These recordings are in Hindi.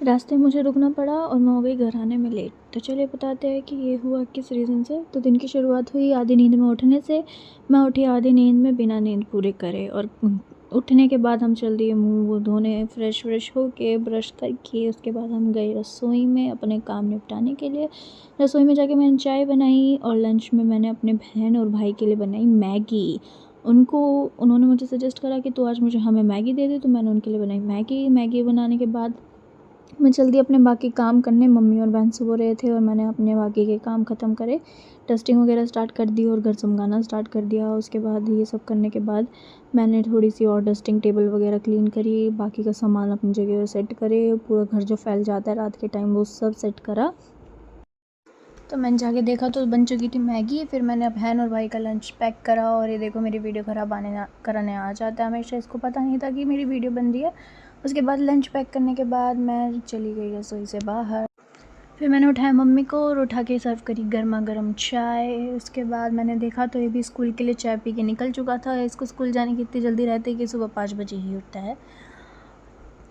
रास्ते में मुझे रुकना पड़ा और मैं हो गई घर आने में लेट। तो चलिए बताते हैं कि ये हुआ किस रीज़न से। तो दिन की शुरुआत हुई आधी नींद में उठने से। मैं उठी आधी नींद में बिना नींद पूरे करे, और उठने के बाद हम चल दिए मुँह वूँह धोने, फ्रेश व्रेश होके ब्रश करके उसके बाद हम गए रसोई में अपने काम निपटाने के लिए। रसोई में जाके मैंने चाय बनाई और लंच में मैंने अपने बहन और भाई के लिए बनाई मैगी। उन्होंने मुझे सजेस्ट करा कि तू आज हमें मैगी दे दे, तो मैंने उनके लिए बनाई मैगी। मैगी बनाने के बाद मैं जल्दी अपने बाकी काम करने, मम्मी और बहन सो रहे थे और मैंने अपने बाकी के काम ख़त्म करे, डस्टिंग वगैरह स्टार्ट कर दी और घर चमकाना स्टार्ट कर दिया। उसके बाद ये सब करने के बाद मैंने थोड़ी सी और डस्टिंग, टेबल वगैरह क्लीन करी, बाकी का सामान अपनी जगह सेट करे, पूरा घर जो फैल जाता है रात के टाइम वो सब सेट करा। तो मैंने जाके देखा तो बन चुकी थी मैगी। फिर मैंने बहन और भाई का लंच पैक करा और ये देखो मेरी वीडियो ख़राब कराने आ जाता है हमेशा, इसको पता नहीं था कि मेरी वीडियो बन रही है। उसके बाद लंच पैक करने के बाद मैं चली गई रसोई से बाहर। फिर मैंने उठाया मम्मी को और उठा के सर्व करी गर्मा गर्म चाय। उसके बाद मैंने देखा तो ये भी स्कूल के लिए चाय पी के निकल चुका था। इसको स्कूल जाने की इतनी जल्दी रहती है कि सुबह 5 बजे ही उठता है।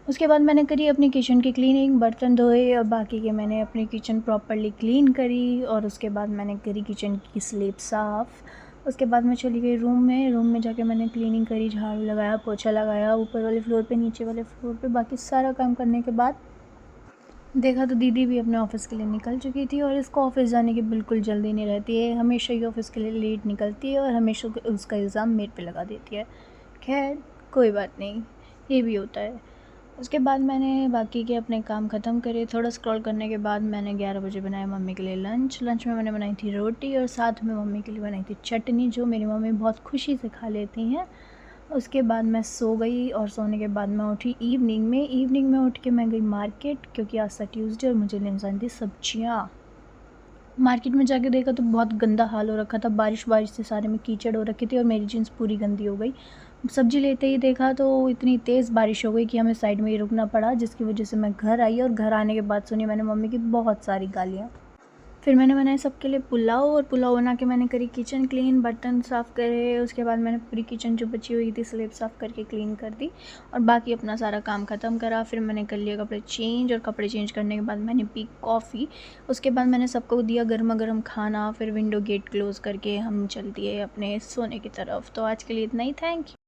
उसके बाद मैंने करी अपनी किचन की क्लीनिंग, बर्तन धोए और बाकी के मैंने अपनी किचन प्रॉपर्ली क्लीन करी। और उसके बाद मैंने करी किचन की स्लेब साफ़। उसके बाद मैं चली गई रूम में जाके मैंने क्लीनिंग करी, झाड़ू लगाया, पोछा लगाया ऊपर वाले फ्लोर पे, नीचे वाले फ्लोर पे। बाकी सारा काम करने के बाद देखा तो दीदी भी अपने ऑफ़िस के लिए निकल चुकी थी और इसको ऑफ़िस जाने की बिल्कुल जल्दी नहीं रहती है, हमेशा ही ऑफ़िस के लिए लेट निकलती है और हमेशा उसका इल्ज़ाम मेरे पे लगा देती है। खैर कोई बात नहीं, ये भी होता है। उसके बाद मैंने बाकी के अपने काम ख़त्म करे। थोड़ा स्क्रॉल करने के बाद मैंने 11 बजे बनाया मम्मी के लिए लंच में मैंने बनाई थी रोटी और साथ में मम्मी के लिए बनाई थी चटनी, जो मेरी मम्मी बहुत खुशी से खा लेती हैं। उसके बाद मैं सो गई और सोने के बाद मैं उठी इवनिंग में उठ के मैं गई मार्केट, क्योंकि आज था ट्यूसडे और मुझे लेने जानी थी सब्जियाँ। मार्केट में जाके देखा तो बहुत गंदा हाल हो रखा था, बारिश से सारे में कीचड़ हो रखी थी और मेरी जीन्स पूरी गंदी हो गई। सब्ज़ी लेते ही देखा तो इतनी तेज़ बारिश हो गई कि हमें साइड में ही रुकना पड़ा, जिसकी वजह से मैं घर आई और घर आने के बाद सुनी मैंने मम्मी की बहुत सारी गालियाँ। फिर मैंने बनाए सबके लिए पुलाव और पुलाव बना के मैंने करी किचन क्लीन, बर्तन साफ़ करे। उसके बाद मैंने पूरी किचन जो बची हुई थी स्लेब साफ़ करके क्लीन कर दी और बाकी अपना सारा काम ख़त्म करा। फिर मैंने कर लिया कपड़े चेंज और कपड़े चेंज करने के बाद मैंने पी कॉफ़ी। उसके बाद मैंने सबको दिया गर्मा गर्म खाना। फिर विंडो गेट क्लोज़ करके हम चल दिए अपने सोने की तरफ। तो आज के लिए इतना ही, थैंक यू।